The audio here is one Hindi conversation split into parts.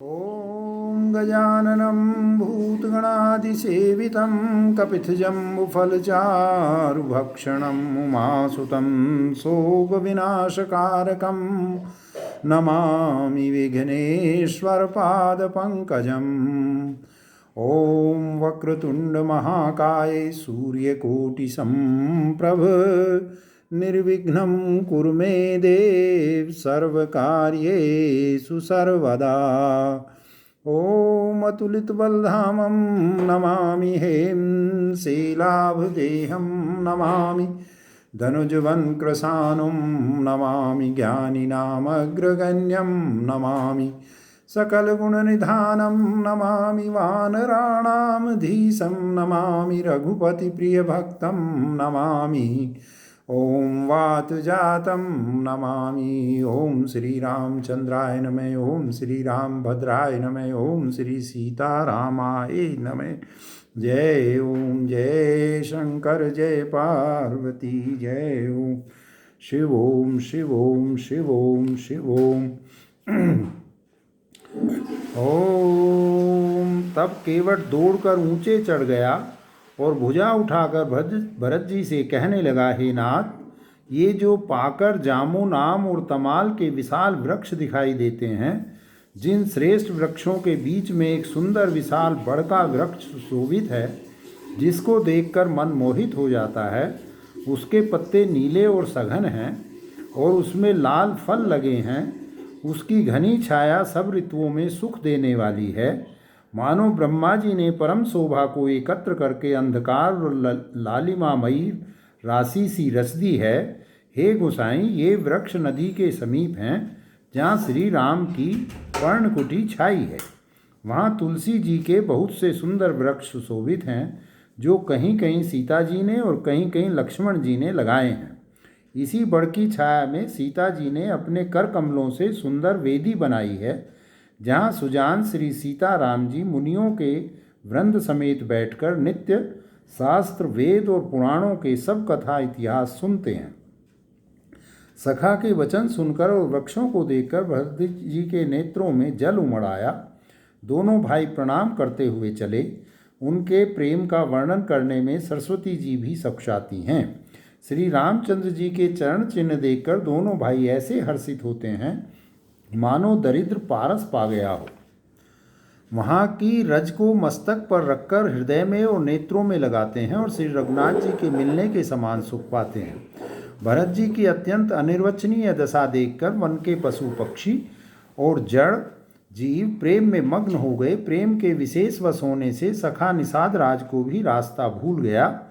ॐ गजाननं भूतगणादिसेवितं कपित्थजम्बुफलचारुभक्षणं उमासुतं शोकविनाशकारकं नमामि विघ्नेश्वरपादपङ्कजम्। ॐ वक्रतुण्डमहाकाय सूर्यकोटिसम्प्रभ निर्विघ्नं कुरु मे देव सर्वकार्येषु सर्वदा। ॐ अतुलितबलधामं नमामि हेमशिलाभदेहं नमामि धनुजवन्कृशानुं नमामि ज्ञानिनामग्रगण्यं नमामि सकलगुणनिधानं नमामि वानराणामधीशं नमामि रघुपतिप्रियभक्तं नमामि ॐ वातजातं नमामि। ॐ श्रीरामचन्द्राय नमः। ॐ श्रीरामभद्राय नमः। ॐ श्री सीतारामाय नमः। जय ओम जय शंकर जय पार्वती जय ओम शिव ओम शिव ओम शिव ओम शिव ओम। ओम तब केवट दौड़कर ऊंचे चढ़ गया और भुजा उठाकर भरत जी से कहने लगा, हे नाथ, ये जो पाकर जामो नाम और तमाल के विशाल वृक्ष दिखाई देते हैं, जिन श्रेष्ठ वृक्षों के बीच में एक सुंदर विशाल बड़का वृक्ष सुशोभित है, जिसको देखकर मन मोहित हो जाता है, उसके पत्ते नीले और सघन हैं और उसमें लाल फल लगे हैं, उसकी घनी छाया सब ऋतुओं में सुख देने वाली है, मानो ब्रह्मा जी ने परम शोभा को एकत्र करके अंधकार और लालिमामयी राशि सी रच दी है। हे गोसाई, ये वृक्ष नदी के समीप हैं, जहाँ श्री राम की पर्णकुटी छाई है। वहाँ तुलसी जी के बहुत से सुंदर वृक्ष सुशोभित हैं, जो कहीं कहीं सीता जी ने और कहीं कहीं लक्ष्मण जी ने लगाए हैं। इसी बड़की छाया में सीता जी ने अपने कर कमलों से सुंदर वेदी बनाई है, जहाँ सुजान श्री सीताराम जी मुनियों के वृंद समेत बैठकर नित्य शास्त्र वेद और पुराणों के सब कथा इतिहास सुनते हैं। सखा के वचन सुनकर और वृक्षों को देखकर भरत जी के नेत्रों में जल उमड़ आया। दोनों भाई प्रणाम करते हुए चले। उनके प्रेम का वर्णन करने में सरस्वती जी भी सक्षाती हैं। श्री रामचंद्र जी के चरण चिन्ह देखकर दोनों भाई ऐसे हर्षित होते हैं मानो दरिद्र पारस पा गया हो। वहाँ की रज को मस्तक पर रखकर हृदय में और नेत्रों में लगाते हैं और श्री रघुनाथ जी के मिलने के समान सुख पाते हैं। भरत जी की अत्यंत अनिर्वचनीय दशा देखकर वन के पशु पक्षी और जड़ जीव प्रेम में मग्न हो गए। प्रेम के विशेष वश होने से सखा निषाद राज को भी रास्ता भूल गया।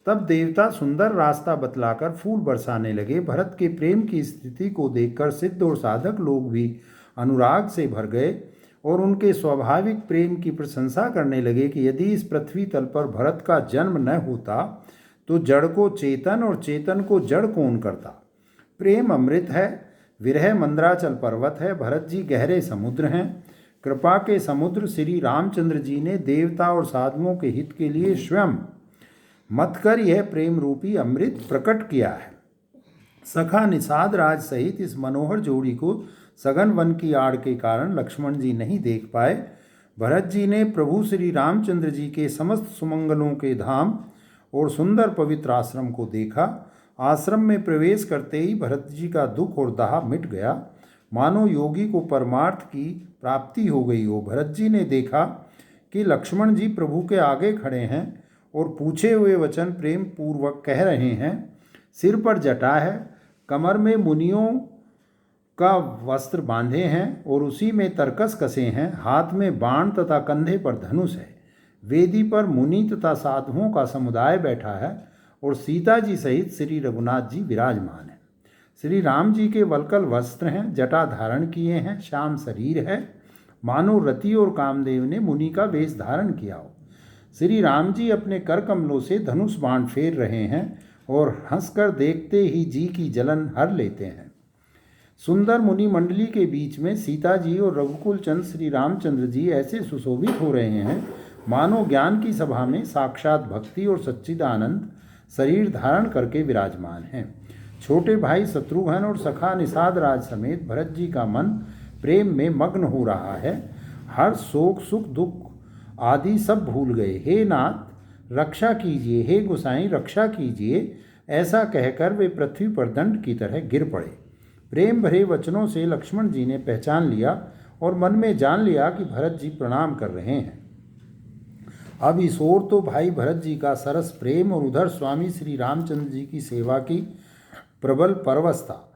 तब देवता सुंदर रास्ता बतलाकर फूल बरसाने लगे। भरत के प्रेम की स्थिति को देखकर सिद्ध और साधक लोग भी अनुराग से भर गए और उनके स्वाभाविक प्रेम की प्रशंसा करने लगे कि यदि इस पृथ्वी तल पर भरत का जन्म न होता तो जड़ को चेतन और चेतन को जड़ कौन करता। प्रेम अमृत है, विरह मंदराचल पर्वत है, भरत जी गहरे समुद्र हैं। कृपा के समुद्र श्री रामचंद्र जी ने देवता और साधुओं के हित के लिए स्वयं मत कर यह प्रेम रूपी अमृत प्रकट किया है। सखा निषाद राज सहित इस मनोहर जोड़ी को सघन वन की आड़ के कारण लक्ष्मण जी नहीं देख पाए। भरत जी ने प्रभु श्री रामचंद्र जी के समस्त सुमंगलों के धाम और सुंदर पवित्र आश्रम को देखा। आश्रम में प्रवेश करते ही भरत जी का दुख और दाह मिट गया, मानो योगी को परमार्थ की प्राप्ति हो गई हो। भरत जी ने देखा कि लक्ष्मण जी प्रभु के आगे खड़े हैं और पूछे हुए वचन प्रेम पूर्वक कह रहे हैं। सिर पर जटा है, कमर में मुनियों का वस्त्र बांधे हैं और उसी में तरकस कसे हैं। हाथ में बाण तथा कंधे पर धनुष है। वेदी पर मुनि तथा साधुओं का समुदाय बैठा है और सीता जी सहित श्री रघुनाथ जी विराजमान हैं। श्री राम जी के वल्कल वस्त्र हैं, जटा धारण किए हैं, श्याम शरीर है, मानो रति और कामदेव ने मुनि का वेश धारण किया हो। श्री राम जी अपने कर कमलों से धनुष बाण फेर रहे हैं और हंसकर देखते ही जी की जलन हर लेते हैं। सुंदर मुनि मंडली के बीच में सीता जी और रघुकुल चंद श्री रामचंद्र जी ऐसे सुशोभित हो रहे हैं मानो ज्ञान की सभा में साक्षात भक्ति और सच्चिदानंद शरीर धारण करके विराजमान हैं। छोटे भाई शत्रुघ्न और सखा निषाद राज समेत भरत जी का मन प्रेम में मग्न हो रहा है। हर शोक सुख दुख आदि सब भूल गए। हे नाथ रक्षा कीजिए, हे गोसाई रक्षा कीजिए, ऐसा कहकर वे पृथ्वी पर दंड की तरह गिर पड़े। प्रेम भरे वचनों से लक्ष्मण जी ने पहचान लिया और मन में जान लिया कि भरत जी प्रणाम कर रहे हैं। अब इस ओर तो भाई भरत जी का सरस प्रेम और उधर स्वामी श्री रामचंद्र जी की सेवा की प्रबल परवश था।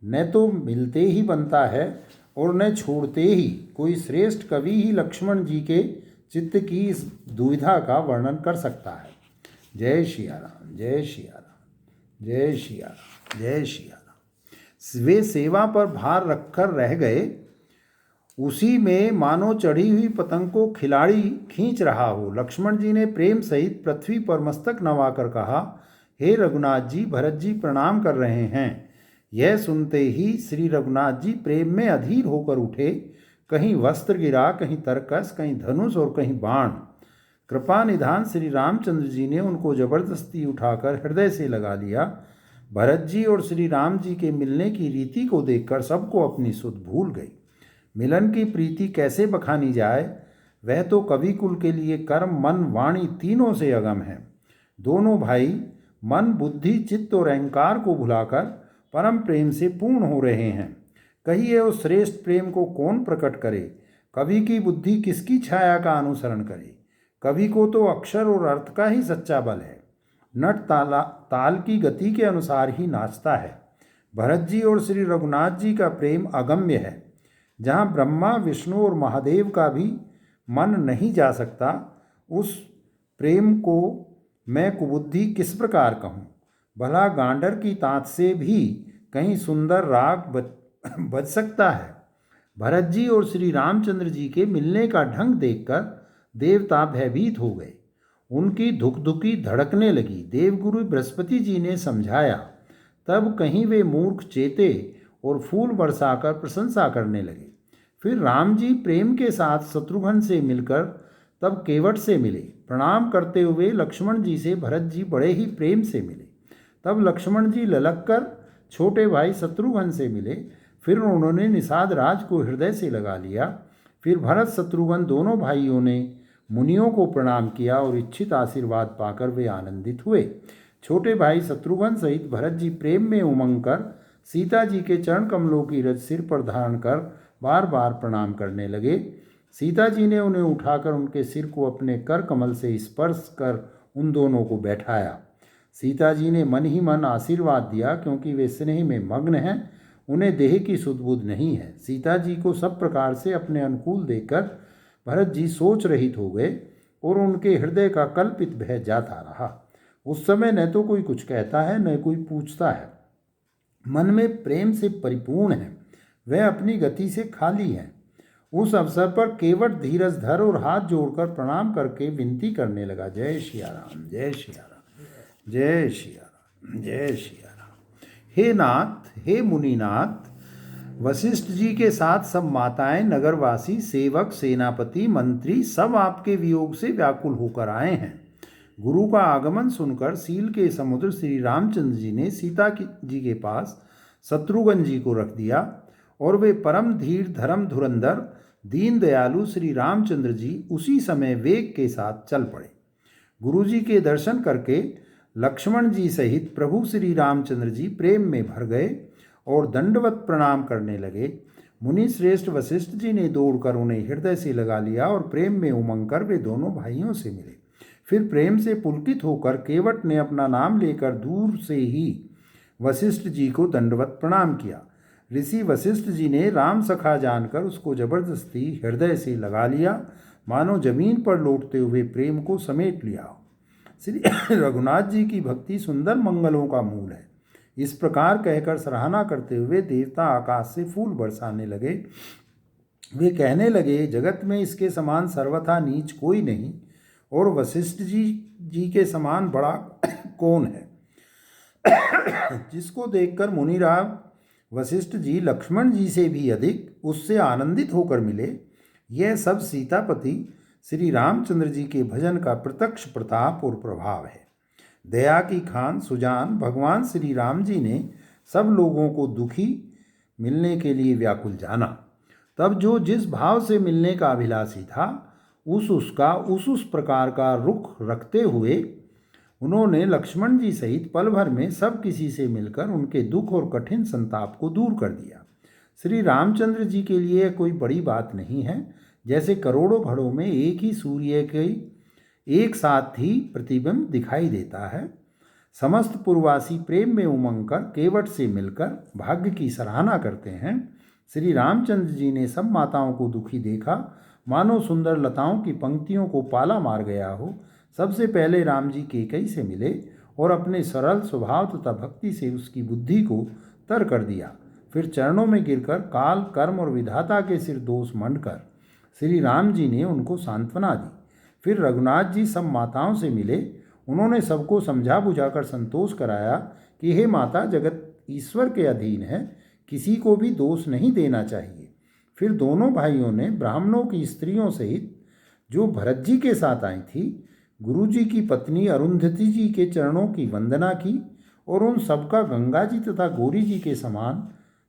न तो मिलते ही बनता है और न छोड़ते ही। कोई श्रेष्ठ कवि ही लक्ष्मण जी के चित्त की इस दुविधा का वर्णन कर सकता है। जय सिया राम, जय सिया राम, जय सिया राम, जय सिया राम। वे सेवा पर भार रखकर रह गए। उसी में मानो चढ़ी हुई पतंग को खिलाड़ी खींच रहा हो। लक्ष्मण जी ने प्रेम सहित पृथ्वी पर मस्तक नवाकर कहा, हे रघुनाथ जी, भरत जी प्रणाम कर रहे हैं। यह सुनते ही श्री रघुनाथ जी प्रेम में अधीर होकर उठे। कहीं वस्त्र गिरा, कहीं तरकस, कहीं धनुष और कहीं बाण। कृपा निधान श्री रामचंद्र जी ने उनको जबरदस्ती उठाकर हृदय से लगा लिया। भरत जी और श्री राम जी के मिलने की रीति को देखकर सबको अपनी सुध भूल गई। मिलन की प्रीति कैसे बखानी जाए, वह तो कवि कुल के लिए कर्म मन वाणी तीनों से अगम है। दोनों भाई मन बुद्धि चित्त और अहंकार को भुलाकर परम प्रेम से पूर्ण हो रहे हैं। कहिए उस श्रेष्ठ प्रेम को कौन प्रकट करे। कवि की बुद्धि किसकी छाया का अनुसरण करे। कवि को तो अक्षर और अर्थ का ही सच्चा बल है। नट ताल की गति के अनुसार ही नाचता है। भरत जी और श्री रघुनाथ जी का प्रेम अगम्य है। जहाँ ब्रह्मा विष्णु और महादेव का भी मन नहीं जा सकता, उस प्रेम को मैं कुबुद्धि किस प्रकार कहूँ। भला गांडर की तांत से भी कहीं सुंदर राग बज सकता है। भरत जी और श्री रामचंद्र जी के मिलने का ढंग देखकर देवता भयभीत हो गए। उनकी धुकधुकी धड़कने लगी। देवगुरु बृहस्पति जी ने समझाया, तब कहीं वे मूर्ख चेते और फूल बरसाकर प्रशंसा करने लगे। फिर राम जी प्रेम के साथ शत्रुघ्न से मिलकर तब केवट से मिले। प्रणाम करते हुए लक्ष्मण जी से भरत जी बड़े ही प्रेम से मिले। तब लक्ष्मण जी ललक कर छोटे भाई शत्रुघ्न से मिले। फिर उन्होंने निषाद राज को हृदय से लगा लिया। फिर भरत शत्रुघ्न दोनों भाइयों ने मुनियों को प्रणाम किया और इच्छित आशीर्वाद पाकर वे आनंदित हुए। छोटे भाई शत्रुघ्न सहित भरत जी प्रेम में उमंग कर सीता जी के चरण कमलों की रज सिर पर धारण कर बार बार प्रणाम करने लगे। सीता जी ने उन्हें उठाकर उनके सिर को अपने कर कमल से स्पर्श कर उन दोनों को बैठाया। सीता जी ने मन ही मन आशीर्वाद दिया, क्योंकि वे स्नेह में मग्न हैं, उन्हें देह की सुधबुध नहीं है। सीता जी को सब प्रकार से अपने अनुकूल देखकर भरत जी सोच रहित हो गए और उनके हृदय का कल्पित भय जाता रहा। उस समय न तो कोई कुछ कहता है न कोई पूछता है। मन में प्रेम से परिपूर्ण है, वह अपनी गति से खाली है। उस अवसर पर केवट धीरज धर और हाथ जोड़कर प्रणाम करके विनती करने लगा, जय सिया राम, जय सिया राम, जय सिया राम, जय सिया राम। हे नाथ, हे मुनिनाथ, वशिष्ठ जी के साथ सब माताएं, नगरवासी, सेवक, सेनापति, मंत्री सब आपके वियोग से व्याकुल होकर आए हैं। गुरु का आगमन सुनकर सील के समुद्र श्री रामचंद्र जी ने सीता जी के पास शत्रुघ्न जी को रख दिया और वे परम धीर धर्म धुरंधर दीन दयालु श्री रामचंद्र जी उसी समय वेग के साथ चल पड़े। गुरु जी के दर्शन करके लक्ष्मण जी सहित प्रभु श्री रामचंद्र जी प्रेम में भर गए और दंडवत प्रणाम करने लगे। मुनि श्रेष्ठ वशिष्ठ जी ने दौड़कर उन्हें हृदय से लगा लिया और प्रेम में उमंग कर वे दोनों भाइयों से मिले। फिर प्रेम से पुलकित होकर केवट ने अपना नाम लेकर दूर से ही वशिष्ठ जी को दंडवत प्रणाम किया। ऋषि वशिष्ठ जी ने राम सखा जानकर उसको जबरदस्ती हृदय से लगा लिया, मानो जमीन पर लौटते हुए प्रेम को समेट लिया। श्री रघुनाथ जी की भक्ति सुंदर मंगलों का मूल है। इस प्रकार कहकर सराहना करते हुए देवता आकाश से फूल बरसाने लगे। वे कहने लगे, जगत में इसके समान सर्वथा नीच कोई नहीं और वशिष्ठ जी के समान बड़ा कौन है। जिसको देखकर मुनिराज वशिष्ठ जी लक्ष्मण जी से भी अधिक उससे आनंदित होकर मिले। यह सब सीतापति श्री रामचंद्र जी के भजन का प्रत्यक्ष प्रताप और प्रभाव है। दया की खान सुजान भगवान श्री राम जी ने सब लोगों को दुखी मिलने के लिए व्याकुल जाना। तब जो जिस भाव से मिलने का अभिलाषी था उस प्रकार का रुख रखते हुए उन्होंने लक्ष्मण जी सहित पल भर में सब किसी से मिलकर उनके दुख और कठिन संताप को दूर कर दिया। श्री रामचंद्र जी के लिए कोई बड़ी बात नहीं है। जैसे करोड़ों घड़ों में एक ही सूर्य के एक साथ ही प्रतिबिंब दिखाई देता है। समस्त पूर्ववासी प्रेम में उमंग कर केवट से मिलकर भाग्य की सराहना करते हैं। श्री रामचंद्र जी ने सब माताओं को दुखी देखा, मानो सुंदर लताओं की पंक्तियों को पाला मार गया हो। सबसे पहले राम जी कैकेयी से मिले और अपने सरल स्वभाव तथा भक्ति से उसकी बुद्धि को तर कर दिया। फिर चरणों में गिरकर काल, कर्म और विधाता के सिर दोष मंडकर श्री राम जी ने उनको सांत्वना दी। फिर रघुनाथ जी सब माताओं से मिले। उन्होंने सबको समझा बुझाकर संतोष कराया कि हे माता, जगत ईश्वर के अधीन है, किसी को भी दोष नहीं देना चाहिए। फिर दोनों भाइयों ने ब्राह्मणों की स्त्रियों सहित जो भरत जी के साथ आई थी, गुरु जी की पत्नी अरुंधति जी के चरणों की वंदना की और उन सबका गंगा जी तथा गौरी जी के समान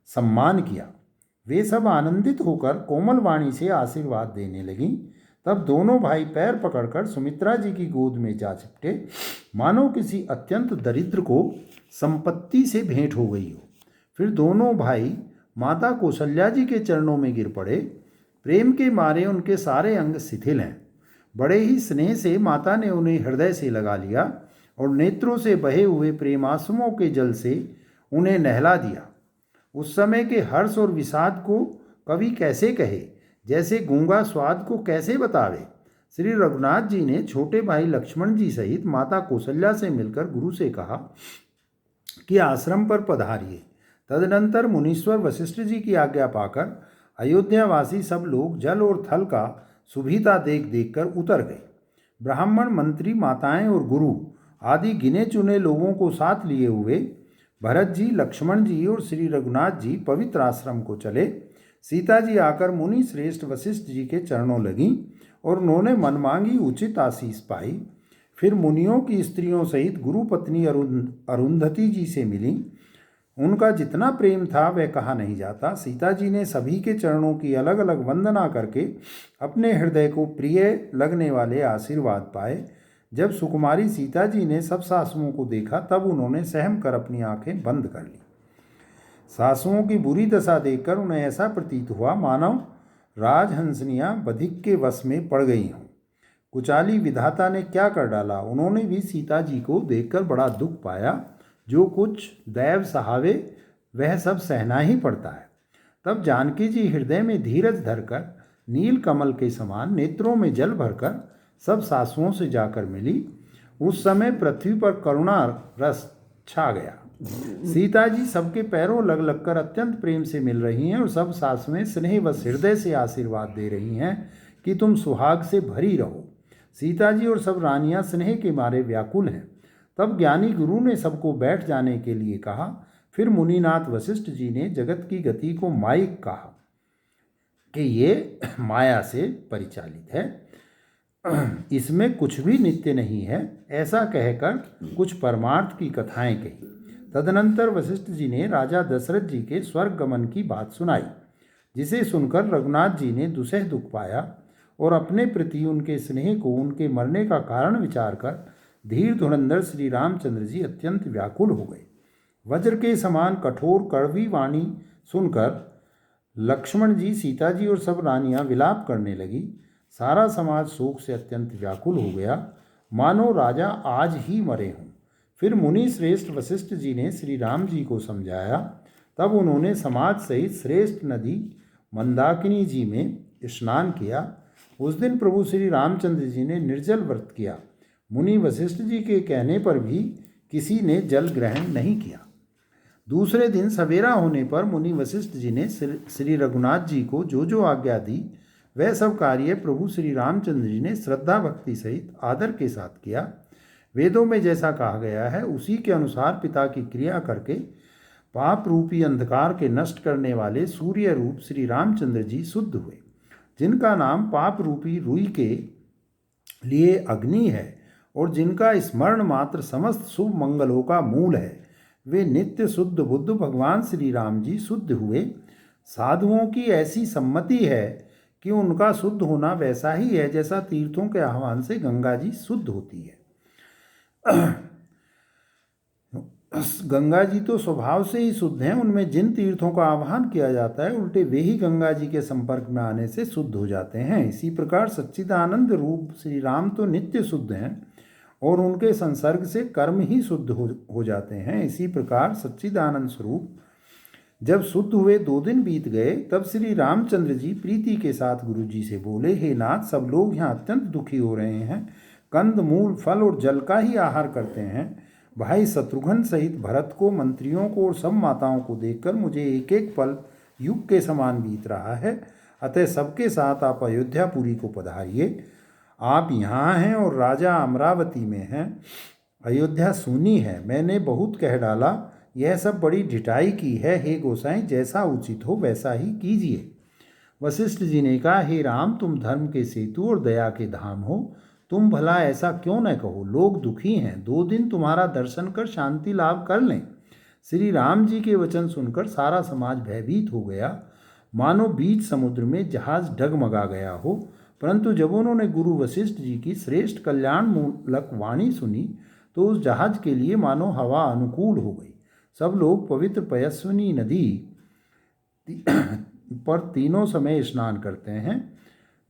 सम्मान किया। वे सब आनंदित होकर कोमल वाणी से आशीर्वाद देने लगीं। तब दोनों भाई पैर पकड़कर सुमित्रा जी की गोद में जा चिपटे, मानो किसी अत्यंत दरिद्र को संपत्ति से भेंट हो गई हो। फिर दोनों भाई माता कौशल्या जी के चरणों में गिर पड़े। प्रेम के मारे उनके सारे अंग शिथिल हैं। बड़े ही स्नेह से माता ने उन्हें हृदय से लगा लिया और नेत्रों से बहे हुए प्रेमासुओं के जल से उन्हें नहला दिया। उस समय के हर्ष और विषाद को कवि कैसे कहे, जैसे गूंगा स्वाद को कैसे बतावे। श्री रघुनाथ जी ने छोटे भाई लक्ष्मण जी सहित माता कौशल्या से मिलकर गुरु से कहा कि आश्रम पर पधारिए। तदनंतर मुनीश्वर वशिष्ठ जी की आज्ञा पाकर अयोध्यावासी सब लोग जल और थल का सुविधा देख देख कर उतर गए। ब्राह्मण, मंत्री, माताएं और गुरु आदि गिने चुने लोगों को साथ लिए हुए भरत जी, लक्ष्मण जी और श्री रघुनाथ जी पवित्र आश्रम को चले। सीता जी आकर मुनि श्रेष्ठ वशिष्ठ जी के चरणों लगीं और उन्होंने मनमांगी उचित आशीष पाई। फिर मुनियों की स्त्रियों सहित गुरु पत्नी अरुंधति जी से मिलीं। उनका जितना प्रेम था वह कहा नहीं जाता। सीता जी ने सभी के चरणों की अलग अलग वंदना करके अपने हृदय को प्रिय लगने वाले आशीर्वाद पाए। जब सुकुमारी सीता जी ने सब सासुओं को देखा तब उन्होंने सहम कर अपनी आंखें बंद कर ली। सासुओं की बुरी दशा देखकर उन्हें ऐसा प्रतीत हुआ मानो राजहंसनियाँ बधिक के वश में पड़ गई हों। कुचाली विधाता ने क्या कर डाला। उन्होंने भी सीता जी को देखकर बड़ा दुख पाया। जो कुछ दैव सहावे वह सब सहना ही पड़ता है। तब जानकी जी हृदय में धीरज धरकर नील कमल के समान नेत्रों में जल भरकर सब सासुओं से जाकर मिली। उस समय पृथ्वी पर करुणा रस छा गया। सीता जी सबके पैरों लग लगकर अत्यंत प्रेम से मिल रही हैं और सब सासुएं स्नेह व हृदय से आशीर्वाद दे रही हैं कि तुम सुहाग से भरी रहो। सीता जी और सब रानियां स्नेह के मारे व्याकुल हैं। तब ज्ञानी गुरु ने सबको बैठ जाने के लिए कहा। फिर मुनिनाथ वशिष्ठ जी ने जगत की गति को माइक कहा कि ये माया से परिचालित है, इसमें कुछ भी नित्य नहीं है। ऐसा कहकर कुछ परमार्थ की कथाएं कही। तदनंतर वशिष्ठ जी ने राजा दशरथ जी के स्वर्ग गमन की बात सुनाई, जिसे सुनकर रघुनाथ जी ने दुसह दुख पाया और अपने प्रति उनके स्नेह को उनके मरने का कारण विचार कर धीर धुरंधर श्री रामचंद्र जी अत्यंत व्याकुल हो गए। वज्र के समान कठोर कड़वी वाणी सुनकर लक्ष्मण जी, सीता जी और सब रानियां विलाप करने लगी। सारा समाज शोक से अत्यंत व्याकुल हो गया, मानो राजा आज ही मरे हों। फिर मुनि श्रेष्ठ वशिष्ठ जी ने श्री राम जी को समझाया। तब उन्होंने समाज सहित श्रेष्ठ नदी मंदाकिनी जी में स्नान किया। उस दिन प्रभु श्री रामचंद्र जी ने निर्जल व्रत किया। मुनि वशिष्ठ जी के कहने पर भी किसी ने जल ग्रहण नहीं किया। दूसरे दिन सवेरा होने पर मुनि वशिष्ठ जी ने श्री रघुनाथ जी को जो जो आज्ञा दी वह सब कार्य प्रभु श्री रामचंद्र जी ने श्रद्धा भक्ति सहित आदर के साथ किया। वेदों में जैसा कहा गया है उसी के अनुसार पिता की क्रिया करके पाप रूपी अंधकार के नष्ट करने वाले सूर्य रूप श्री रामचंद्र जी शुद्ध हुए। जिनका नाम पाप रूपी रुई के लिए अग्नि है और जिनका स्मरण मात्र समस्त शुभ मंगलों का मूल है, वे नित्य शुद्ध बुद्ध भगवान श्री राम जी शुद्ध हुए। साधुओं की ऐसी सम्मति है कि उनका शुद्ध होना वैसा ही है जैसा तीर्थों के आह्वान से गंगा जी शुद्ध होती है। गंगा जी तो स्वभाव से ही शुद्ध हैं, उनमें जिन तीर्थों का आह्वान किया जाता है उल्टे वे ही गंगा जी के संपर्क में आने से शुद्ध हो जाते हैं। इसी प्रकार सच्चिदानंद रूप श्री राम तो नित्य शुद्ध हैं और उनके संसर्ग से कर्म ही शुद्ध हो जाते हैं। इसी प्रकार सच्चिदानंद स्वरूप जब शुद्ध हुए 2 दिन बीत गए, तब श्री रामचंद्र जी प्रीति के साथ गुरु जी से बोले, हे नाथ, सब लोग यहाँ अत्यंत दुखी हो रहे हैं, कंद मूल फल और जल का ही आहार करते हैं। भाई शत्रुघ्न सहित भरत को, मंत्रियों को और सब माताओं को देखकर मुझे एक एक पल युग के समान बीत रहा है। अतः सबके साथ आप अयोध्यापुरी को पधारिए। आप यहाँ हैं और राजा अमरावती में हैं। अयोध्या सूनी है, मैंने बहुत कह डाला, यह सब बड़ी ढिठाई की है। हे गोसाई, जैसा उचित हो वैसा ही कीजिए। वशिष्ठ जी ने कहा, हे राम, तुम धर्म के सेतु और दया के धाम हो, तुम भला ऐसा क्यों न कहो। लोग दुखी हैं, 2 दिन तुम्हारा दर्शन कर शांति लाभ कर लें। श्री राम जी के वचन सुनकर सारा समाज भयभीत हो गया, मानो बीच समुद्र में जहाज डगमगा गया हो। परंतु जब उन्होंने गुरु वशिष्ठ जी की श्रेष्ठ कल्याण मूलक वाणी सुनी तो उस जहाज के लिए मानो हवा अनुकूल हो गई। सब लोग पवित्र पयस्विनी नदी पर तीनों समय स्नान करते हैं,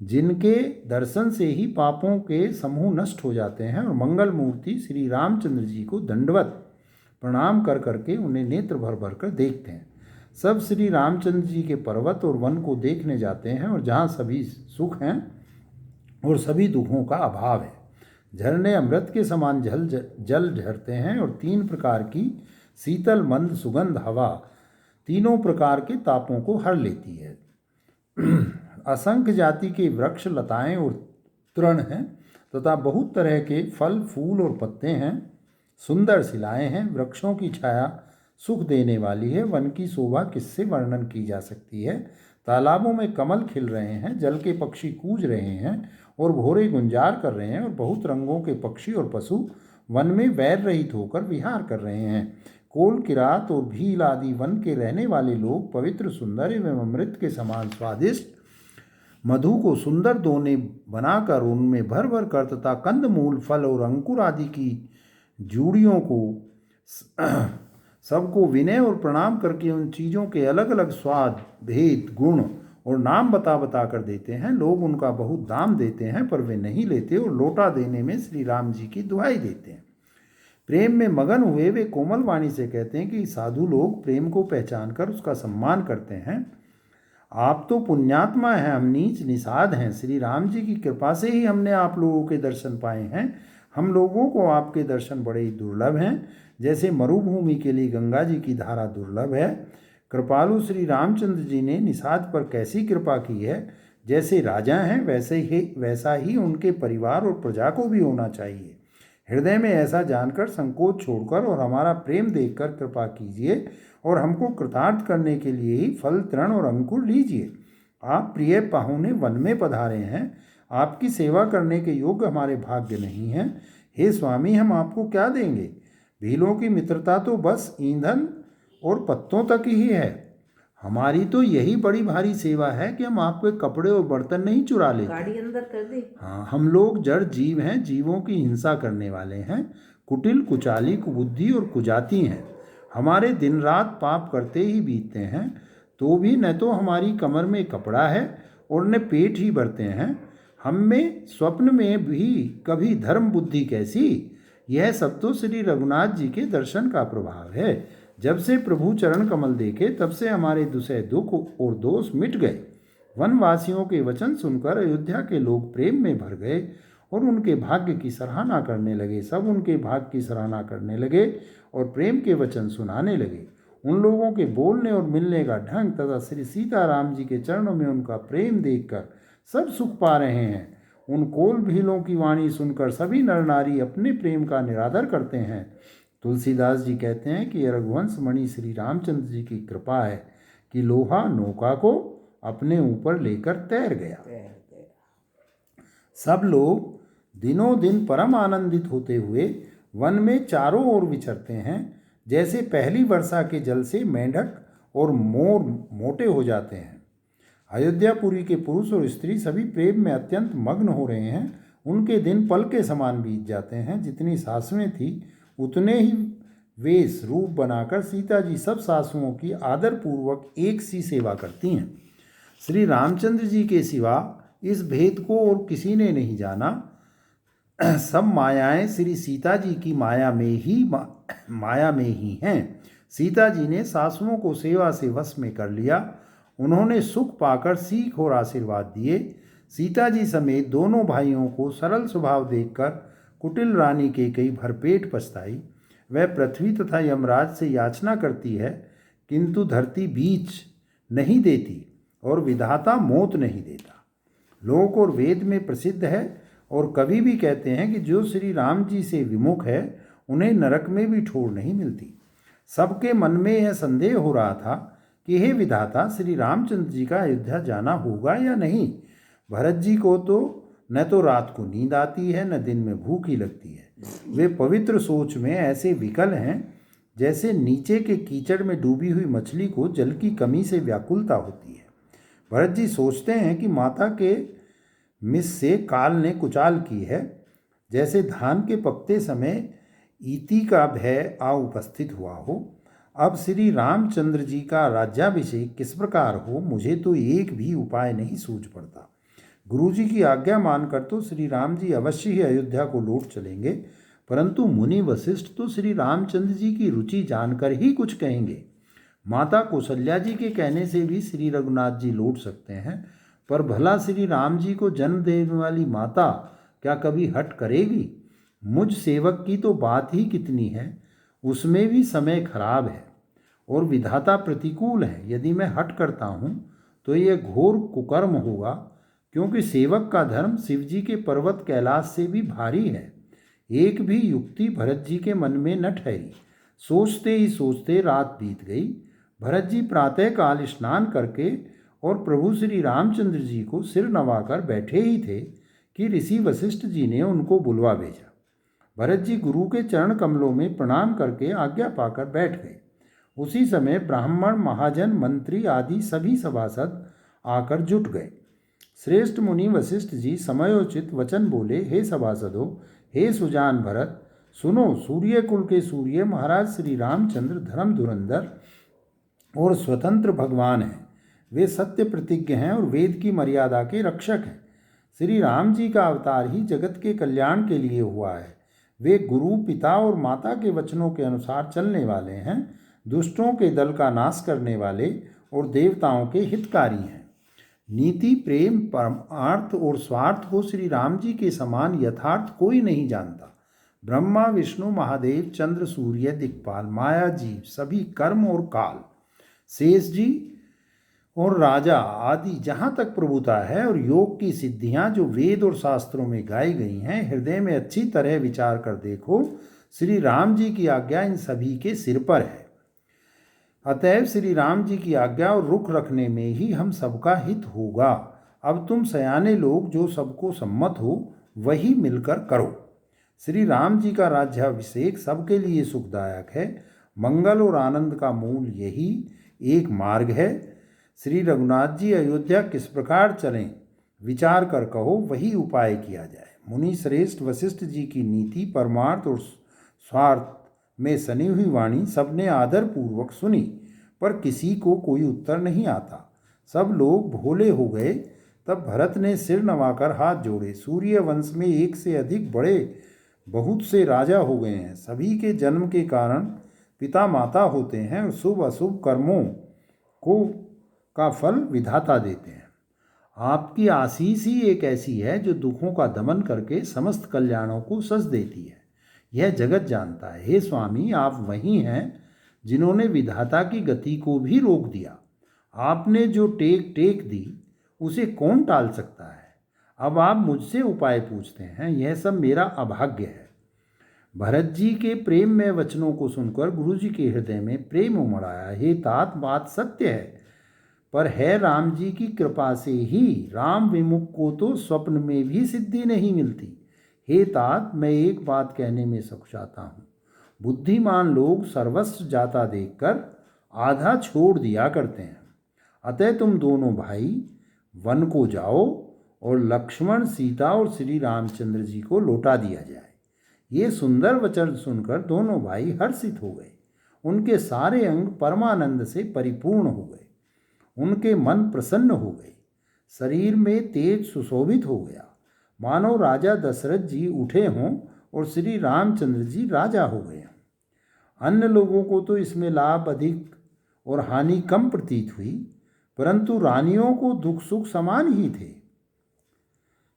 जिनके दर्शन से ही पापों के समूह नष्ट हो जाते हैं, और मंगल मूर्ति श्री रामचंद्र जी को दंडवत प्रणाम कर करके उन्हें नेत्र भर भर कर देखते हैं। सब श्री रामचंद्र जी के पर्वत और वन को देखने जाते हैं, और जहाँ सभी सुख हैं और सभी दुखों का अभाव है। झरने अमृत के समान जल झरते हैं, और 3 प्रकार की शीतल मंद सुगंध हवा तीनों प्रकार के तापों को हर लेती है। असंख्य जाति के वृक्ष, लताएं और तृण हैं तथा बहुत तरह के फल, फूल और पत्ते हैं। सुंदर शिलाएं हैं, वृक्षों की छाया सुख देने वाली है। वन की शोभा किससे वर्णन की जा सकती है। तालाबों में कमल खिल रहे हैं, जल के पक्षी कूज रहे हैं और भोरे गुंजार कर रहे हैं, और बहुत रंगों के पक्षी और पशु वन में वैर रहित होकर विहार कर रहे हैं। कोल, किरात और भील आदि वन के रहने वाले लोग पवित्र, सुंदर एवं अमृत के समान स्वादिष्ट मधु को सुंदर दोने बनाकर उनमें भर भर कर तथा कंद मूल फल और अंकुर आदि की जूड़ियों को सबको विनय और प्रणाम करके उन चीज़ों के अलग अलग स्वाद, भेद, गुण और नाम बता बता कर देते हैं। लोग उनका बहुत दाम देते हैं, पर वे नहीं लेते और लोटा देने में श्री राम जी की दुहाई देते हैं। प्रेम में मगन हुए वे कोमल वाणी से कहते हैं कि साधु लोग प्रेम को पहचान कर उसका सम्मान करते हैं। आप तो पुण्यात्मा हैं, हम नीच निषाद हैं। श्री राम जी की कृपा से ही हमने आप लोगों के दर्शन पाए हैं। हम लोगों को आपके दर्शन बड़े ही दुर्लभ हैं, जैसे मरुभूमि के लिए गंगा जी की धारा दुर्लभ है। कृपालु श्री रामचंद्र जी ने निषाद पर कैसी कृपा की है। जैसे राजा हैं वैसा ही उनके परिवार और प्रजा को भी होना चाहिए। हृदय में ऐसा जानकर संकोच छोड़कर और हमारा प्रेम देखकर कृपा कीजिए, और हमको कृतार्थ करने के लिए ही फल, तृण और अंकुर लीजिए। आप प्रिय पाहुने वन में पधारे हैं, आपकी सेवा करने के योग्य हमारे भाग्य नहीं हैं। हे स्वामी, हम आपको क्या देंगे। भीलों की मित्रता तो बस ईंधन और पत्तों तक ही है। हमारी तो यही बड़ी भारी सेवा है कि हम आपके कपड़े और बर्तन नहीं चुरा लेते। गाड़ी अंदर कर दे। हाँ, हम लोग जड़ जीव हैं, जीवों की हिंसा करने वाले हैं, कुटिल, कुचाली, कुबुद्धि और कुजाती हैं। हमारे दिन रात पाप करते ही बीतते हैं, तो भी न तो हमारी कमर में कपड़ा है और न पेट ही भरते हैं। हम में स्वप्न में भी कभी धर्म बुद्धि कैसी। यह सब तो श्री रघुनाथ जी के दर्शन का प्रभाव है। जब से प्रभु चरण कमल देखे तब से हमारे दुसह दुख और दोष मिट गए। वनवासियों के वचन सुनकर अयोध्या के लोग प्रेम में भर गए और उनके भाग्य की सराहना करने लगे। सब उनके भाग्य की सराहना करने लगे और प्रेम के वचन सुनाने लगे। उन लोगों के बोलने और मिलने का ढंग तथा श्री सीताराम जी के चरणों में उनका प्रेम देखकर सब सुख पा रहे हैं। उन कोल भीलों की वाणी सुनकर सभी नर नारी अपने प्रेम का निरादर करते हैं। तुलसीदास जी कहते हैं कि रघुवंश मणि श्री रामचंद्र जी की कृपा है कि लोहा नौका को अपने ऊपर लेकर तैर गया। सब लोग दिनों दिन परम आनंदित होते हुए वन में चारों ओर विचरते हैं। जैसे पहली वर्षा के जल से मेंढक और मोर मोटे हो जाते हैं। अयोध्यापुरी के पुरुष और स्त्री सभी प्रेम में अत्यंत मग्न हो रहे हैं। उनके दिन पल के समान बीत जाते हैं। जितनी सासुएं थी उतने ही वेश रूप बनाकर सीता जी सब सासुओं की आदरपूर्वक एक सी सेवा करती हैं। श्री रामचंद्र जी के सिवा इस भेद को और किसी ने नहीं जाना। सब मायाएं श्री सीता जी की माया में ही हैं। सीता जी ने सासुओं को सेवा से वश में कर लिया। उन्होंने सुख पाकर सीख और आशीर्वाद दिए। सीता जी समेत दोनों भाइयों को सरल स्वभाव देखकर कुटिल रानी केकई भरपेट पछताई। वह पृथ्वी तथा यमराज से याचना करती है, किंतु धरती बीच नहीं देती और विधाता मौत नहीं देता। लोक और वेद में प्रसिद्ध है और कवि भी कहते हैं कि जो श्री राम जी से विमुख है उन्हें नरक में भी ठोर नहीं मिलती। सबके मन में यह संदेह हो रहा था कि हे विधाता, श्री रामचंद्र जी का अयोध्या जाना होगा या नहीं। भरत जी को तो न तो रात को नींद आती है न दिन में भूख ही लगती है। वे पवित्र सोच में ऐसे विकल हैं जैसे नीचे के कीचड़ में डूबी हुई मछली को जल की कमी से व्याकुलता होती है। भरत जी सोचते हैं कि माता के मिस से काल ने कुचाल की है, जैसे धान के पकते समय ईति का भय आ उपस्थित हुआ हो। अब श्री रामचंद्र जी का राज्याभिषेक किस प्रकार हो, मुझे तो एक भी उपाय नहीं सूझ पड़ता। गुरुजी की आज्ञा मानकर तो श्री राम जी अवश्य ही अयोध्या को लौट चलेंगे, परंतु मुनि वशिष्ठ तो श्री रामचंद्र जी की रुचि जानकर ही कुछ कहेंगे। माता कौशल्या जी के कहने से भी श्री रघुनाथ जी लौट सकते हैं, पर भला श्री राम जी को जन्म देने वाली माता क्या कभी हट करेगी? मुझ सेवक की तो बात ही कितनी है, उसमें भी समय खराब है और विधाता प्रतिकूल है। यदि मैं हट करता हूँ तो यह घोर कुकर्म होगा, क्योंकि सेवक का धर्म शिवजी के पर्वत कैलाश से भी भारी है। एक भी युक्ति भरत जी के मन में न ठहरी। सोचते ही सोचते रात बीत गई। भरत जी प्रातःकाल स्नान करके और प्रभु श्री रामचंद्र जी को सिर नवाकर बैठे ही थे कि ऋषि वशिष्ठ जी ने उनको बुलवा भेजा। भरत जी गुरु के चरण कमलों में प्रणाम करके आज्ञा पाकर बैठ गए। उसी समय ब्राह्मण, महाजन, मंत्री आदि सभी सभासद आकर जुट गए। श्रेष्ठ मुनि वशिष्ठ जी समयोचित वचन बोले, हे सभासदों, हे सुजान भरत, सुनो। सूर्य कुल के सूर्य महाराज श्री रामचंद्र धर्म धुरंधर और स्वतंत्र भगवान हैं। वे सत्य प्रतिज्ञ हैं और वेद की मर्यादा के रक्षक हैं। श्री राम जी का अवतार ही जगत के कल्याण के लिए हुआ है। वे गुरु, पिता और माता के वचनों के अनुसार चलने वाले हैं, दुष्टों के दल का नाश करने वाले और देवताओं के हितकारी हैं। नीति, प्रेम, परमार्थ और स्वार्थ को श्री राम जी के समान यथार्थ कोई नहीं जानता। ब्रह्मा, विष्णु, महादेव, चंद्र, सूर्य, दिक्पाल, माया, जीव, सभी कर्म और काल, शेष जी और राजा आदि जहाँ तक प्रभुता है और योग की सिद्धियाँ जो वेद और शास्त्रों में गाई गई हैं, हृदय में अच्छी तरह विचार कर देखो। श्री राम जी की आज्ञा इन सभी के सिर पर है। अतएव श्री राम जी की आज्ञा और रुख रखने में ही हम सबका हित होगा। अब तुम सयाने लोग जो सबको सम्मत हो वही मिलकर करो। श्री राम जी का राज्याभिषेक सबके लिए सुखदायक है। मंगल और आनंद का मूल यही एक मार्ग है। श्री रघुनाथ जी अयोध्या किस प्रकार चलें, विचार कर कहो, वही उपाय किया जाए। मुनि श्रेष्ठ वशिष्ठ जी की नीति, परमार्थ और स्वार्थ में सनी हुई वाणी सबने आदरपूर्वक सुनी, पर किसी को कोई उत्तर नहीं आता। सब लोग भोले हो गए। तब भरत ने सिर नवाकर हाथ जोड़े। सूर्य वंश में एक से अधिक बड़े बहुत से राजा हो गए हैं। सभी के जन्म के कारण पिता माता होते हैं और शुभ अशुभ कर्मों को का फल विधाता देते हैं। आपकी आशीष ही एक ऐसी है जो दुखों का दमन करके समस्त कल्याणों को सज देती है। यह जगत जानता है। हे स्वामी, आप वही हैं जिन्होंने विधाता की गति को भी रोक दिया। आपने जो टेक दी उसे कौन टाल सकता है? अब आप मुझसे उपाय पूछते हैं, यह सब मेरा अभाग्य है। भरत जी के प्रेम में वचनों को सुनकर गुरु जी के हृदय में प्रेम उमड़ आया। हे तात, बात सत्य है, पर है राम जी की कृपा से ही। राम विमुख को तो स्वप्न में भी सिद्धि नहीं मिलती। हे तात, मैं एक बात कहने में सकुचाता हूँ। बुद्धिमान लोग सर्वस्व जाता देखकर आधा छोड़ दिया करते हैं। अतः तुम दोनों भाई वन को जाओ और लक्ष्मण, सीता और श्री रामचंद्र जी को लौटा दिया जाए। ये सुंदर वचन सुनकर दोनों भाई हर्षित हो गए। उनके सारे अंग परमानंद से परिपूर्ण हो गए। उनके मन प्रसन्न हो गए। शरीर में तेज सुशोभित हो गया, मानो राजा दशरथ जी उठे हों और श्री रामचंद्र जी राजा हो गए। अन्य लोगों को तो इसमें लाभ अधिक और हानि कम प्रतीत हुई, परंतु रानियों को दुख सुख समान ही थे।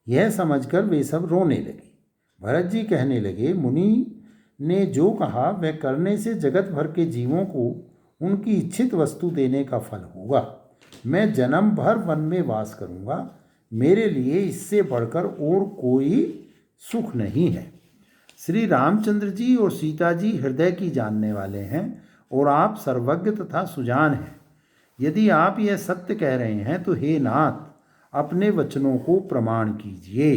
यह समझकर वे सब रोने लगे। भरत जी कहने लगे, मुनि ने जो कहा वह करने से जगत भर के जीवों को उनकी इच्छित वस्तु देने का फल होगा। मैं जन्म भर वन में वास करूंगा। मेरे लिए इससे बढ़कर और कोई सुख नहीं है। श्री रामचंद्र जी और सीता जी हृदय की जानने वाले हैं और आप सर्वज्ञ तथा सुजान हैं। यदि आप यह सत्य कह रहे हैं तो हे नाथ, अपने वचनों को प्रमाण कीजिए।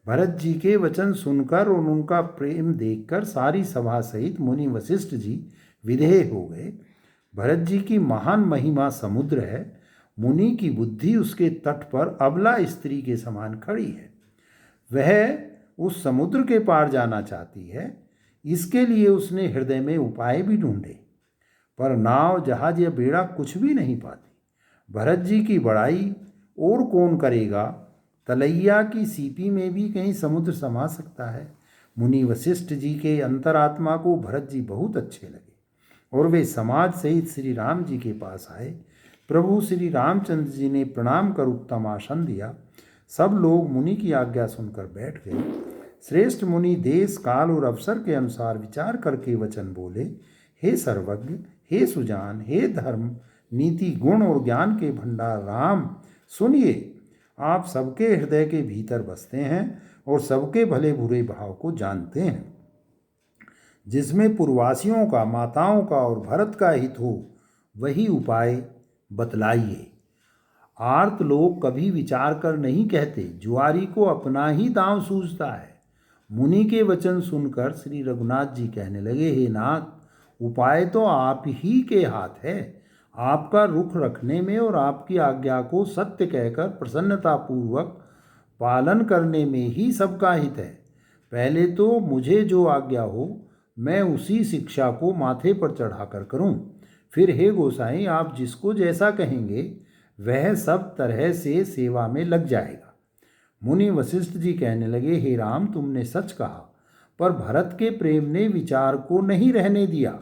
भरत जी के वचन सुनकर और उनका प्रेम देखकर सारी सभा सहित मुनि वशिष्ठ जी विधेय हो गए। भरत जी की महान महिमा समुद्र है। मुनि की बुद्धि उसके तट पर अबला स्त्री के समान खड़ी है। वह उस समुद्र के पार जाना चाहती है। इसके लिए उसने हृदय में उपाय भी ढूंढे, पर नाव, जहाज या बेड़ा कुछ भी नहीं पाती। भरत जी की बड़ाई और कौन करेगा। तलैया की सीपी में भी कहीं समुद्र समा सकता है। मुनि वशिष्ठ जी के अंतरात्मा को भरत जी बहुत अच्छे लगे और वे समाज सहित श्री राम जी के पास आए। प्रभु श्री रामचंद्र जी ने प्रणाम कर उत्तम आसन दिया। सब लोग मुनि की आज्ञा सुनकर बैठ गए। श्रेष्ठ मुनि देश, काल और अवसर के अनुसार विचार करके वचन बोले, हे सर्वज्ञ, हे सुजान, हे धर्म, नीति, गुण और ज्ञान के भंडार राम, सुनिए। आप सबके हृदय के भीतर बसते हैं और सबके भले बुरे भाव को जानते हैं। जिसमें पूर्ववासियों का, माताओं का और भरत का हित हो, वही उपाय बतलाइए। आर्त लोग कभी विचार कर नहीं कहते, जुआरी को अपना ही दांव सूझता है। मुनि के वचन सुनकर श्री रघुनाथ जी कहने लगे, हे नाथ, उपाय तो आप ही के हाथ है। आपका रुख रखने में और आपकी आज्ञा को सत्य कहकर प्रसन्नतापूर्वक पालन करने में ही सबका हित है। पहले तो मुझे जो आज्ञा हो मैं उसी शिक्षा को माथे पर चढ़ाकर करूं। फिर हे गोसाई, आप जिसको जैसा कहेंगे वह सब तरह से सेवा में लग जाएगा। मुनि वशिष्ठ जी कहने लगे, हे राम, तुमने सच कहा, पर भरत के प्रेम ने विचार को नहीं रहने दिया।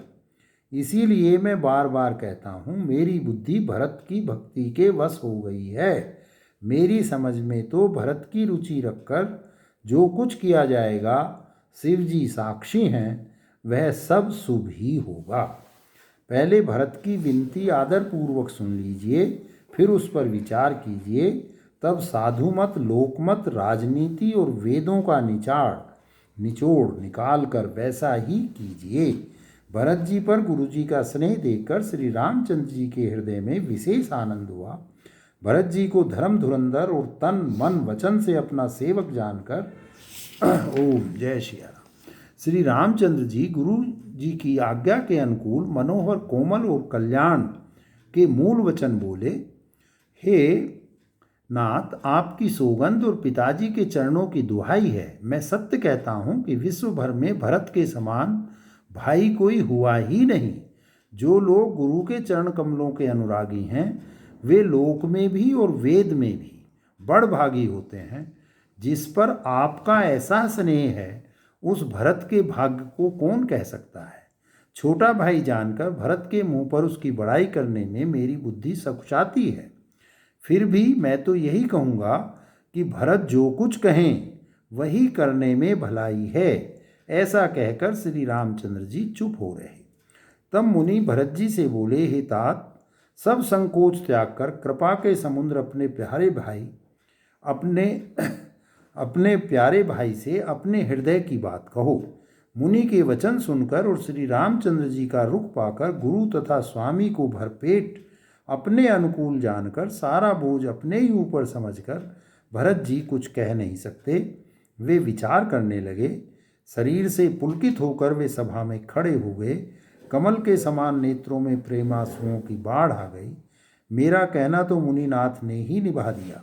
इसीलिए मैं बार बार कहता हूँ, मेरी बुद्धि भरत की भक्ति के वश हो गई है। मेरी समझ में तो भरत की रुचि रखकर जो कुछ किया जाएगा, शिव जी साक्षी हैं, वह सब शुभ ही होगा। पहले भरत की विनती आदरपूर्वक सुन लीजिए, फिर उस पर विचार कीजिए। तब साधुमत, लोकमत, राजनीति और वेदों का निचोड़ निकाल कर वैसा ही कीजिए। भरत जी पर गुरु जी का स्नेह देखकर श्री रामचंद्र जी के हृदय में विशेष आनंद हुआ। भरत जी को धर्म धुरंधर और तन मन वचन से अपना सेवक जानकर ओम जय श्री राम। श्री रामचंद्र जी गुरु जी की आज्ञा के अनुकूल मनोहर, कोमल और कल्याण के मूल वचन बोले, हे नाथ, आपकी सौगंध और पिताजी के चरणों की दुहाई है। मैं सत्य कहता हूँ कि विश्व भर में भरत के समान भाई कोई हुआ ही नहीं। जो लोग गुरु के चरण कमलों के अनुरागी हैं, वे लोक में भी और वेद में भी बड़भागी होते हैं। जिस पर आपका ऐसा स्नेह है, उस भरत के भाग्य को कौन कह सकता है। छोटा भाई जानकर भरत के मुंह पर उसकी बड़ाई करने में मेरी बुद्धि सकुचाती है। फिर भी मैं तो यही कहूँगा कि भरत जो कुछ कहें वही करने में भलाई है। ऐसा कहकर श्री रामचंद्र जी चुप हो रहे। तब मुनि भरत जी से बोले, हे तात, सब संकोच त्याग कर कृपा के समुद्र अपने प्यारे भाई से अपने हृदय की बात कहो। मुनि के वचन सुनकर और श्री रामचंद्र जी का रुख पाकर गुरु तथा स्वामी को भरपेट अपने अनुकूल जानकर सारा बोझ अपने ही ऊपर समझकर भरत जी कुछ कह नहीं सकते। वे विचार करने लगे। शरीर से पुलकित होकर वे सभा में खड़े हो गए। कमल के समान नेत्रों में प्रेमाश्रुओं की बाढ़ आ गई। मेरा कहना तो मुनिनाथ ने ही निभा दिया,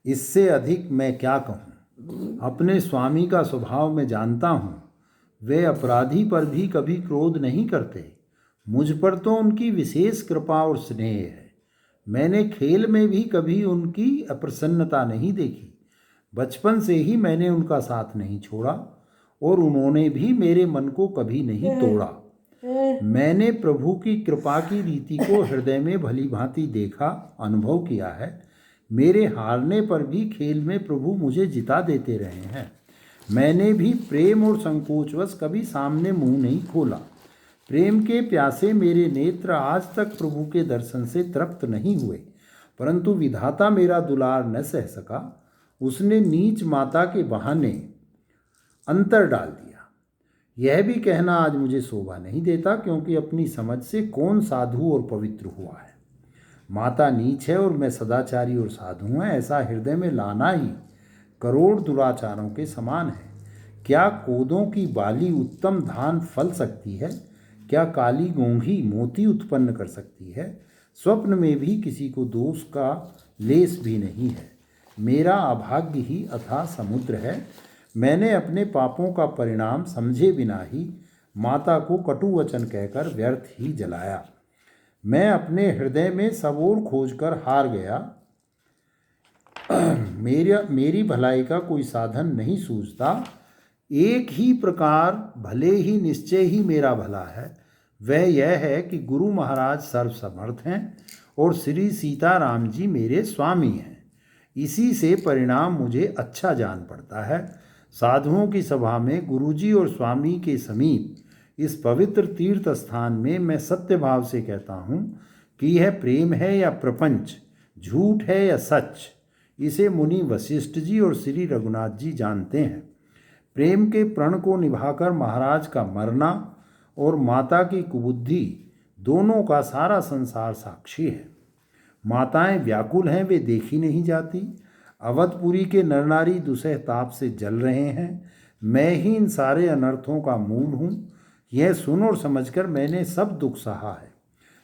इससे अधिक मैं क्या कहूँ। अपने स्वामी का स्वभाव मैं जानता हूँ, वे अपराधी पर भी कभी क्रोध नहीं करते। मुझ पर तो उनकी विशेष कृपा और स्नेह है। मैंने खेल में भी कभी उनकी अप्रसन्नता नहीं देखी। बचपन से ही मैंने उनका साथ नहीं छोड़ा और उन्होंने भी मेरे मन को कभी नहीं तोड़ा। मैंने प्रभु की कृपा की रीति को हृदय में भली भांति देखा, अनुभव किया है। मेरे हारने पर भी खेल में प्रभु मुझे जिता देते रहे हैं। मैंने भी प्रेम और संकोचवश कभी सामने मुंह नहीं खोला। प्रेम के प्यासे मेरे नेत्र आज तक प्रभु के दर्शन से तृप्त नहीं हुए, परंतु विधाता मेरा दुलार न सह सका। उसने नीच माता के बहाने अंतर डाल दिया। यह भी कहना आज मुझे शोभा नहीं देता, क्योंकि अपनी समझ से कौन साधु और पवित्र हुआ है। माता नीच है और मैं सदाचारी और साधु हूँ, ऐसा हृदय में लाना ही करोड़ दुराचारों के समान है। क्या कोदों की बाली उत्तम धान फल सकती है? क्या काली गोंघी मोती उत्पन्न कर सकती है? स्वप्न में भी किसी को दोष का लेस भी नहीं है। मेरा अभाग्य ही अथाह समुद्र है। मैंने अपने पापों का परिणाम समझे बिना ही माता को कटु वचन कहकर व्यर्थ ही जलाया। मैं अपने हृदय में सब ओर खोजकर हार गया। मेरी भलाई का कोई साधन नहीं सूझता। एक ही प्रकार भले ही निश्चय ही मेरा भला है, वह यह है कि गुरु महाराज सर्वसमर्थ हैं और श्री सीताराम जी मेरे स्वामी हैं। इसी से परिणाम मुझे अच्छा जान पड़ता है। साधुओं की सभा में गुरुजी और स्वामी के समीप इस पवित्र तीर्थ स्थान में मैं सत्य भाव से कहता हूँ कि यह प्रेम है या प्रपंच, झूठ है या सच, इसे मुनि वशिष्ठ जी और श्री रघुनाथ जी जानते हैं। प्रेम के प्रण को निभाकर महाराज का मरना और माता की कुबुद्धि, दोनों का सारा संसार साक्षी है। माताएं व्याकुल हैं, वे देखी नहीं जाती। अवधपुरी के नर नारी दुसह ताप से जल रहे हैं। मैं ही इन सारे अनर्थों का मूल हूँ। यह सुन और समझकर मैंने सब दुख सहा है।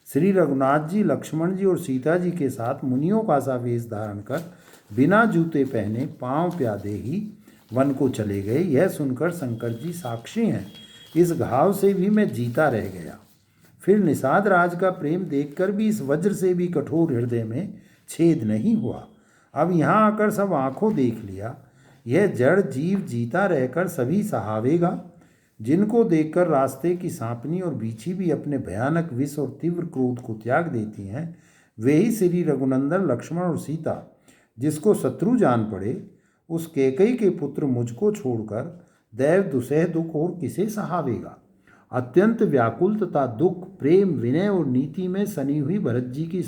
श्री रघुनाथ जी, लक्ष्मण जी और सीता जी के साथ मुनियों का सा वेश धारण कर बिना जूते पहने पांव प्यादे ही वन को चले गए। यह सुनकर शंकर जी साक्षी हैं। इस घाव से भी मैं जीता रह गया। फिर निषाद राज का प्रेम देखकर भी इस वज्र से भी कठोर हृदय में छेद नहीं हुआ। अब यहाँ आकर सब आंखों देख लिया। यह जड़ जीव जीता रहकर सभी सहावेगा। जिनको देखकर रास्ते की सांपनी और बीछी भी अपने भयानक विष और तीव्र क्रोध को त्याग देती हैं, वे ही श्री रघुनंदन लक्ष्मण और सीता। जिसको शत्रु जान पड़े, उस कैकई के पुत्र मुझको छोड़कर दैव दुसह दुख और किसे सहावेगा। अत्यंत व्याकुल तथा दुख, प्रेम, विनय और नीति में सनी हुई भरत जी की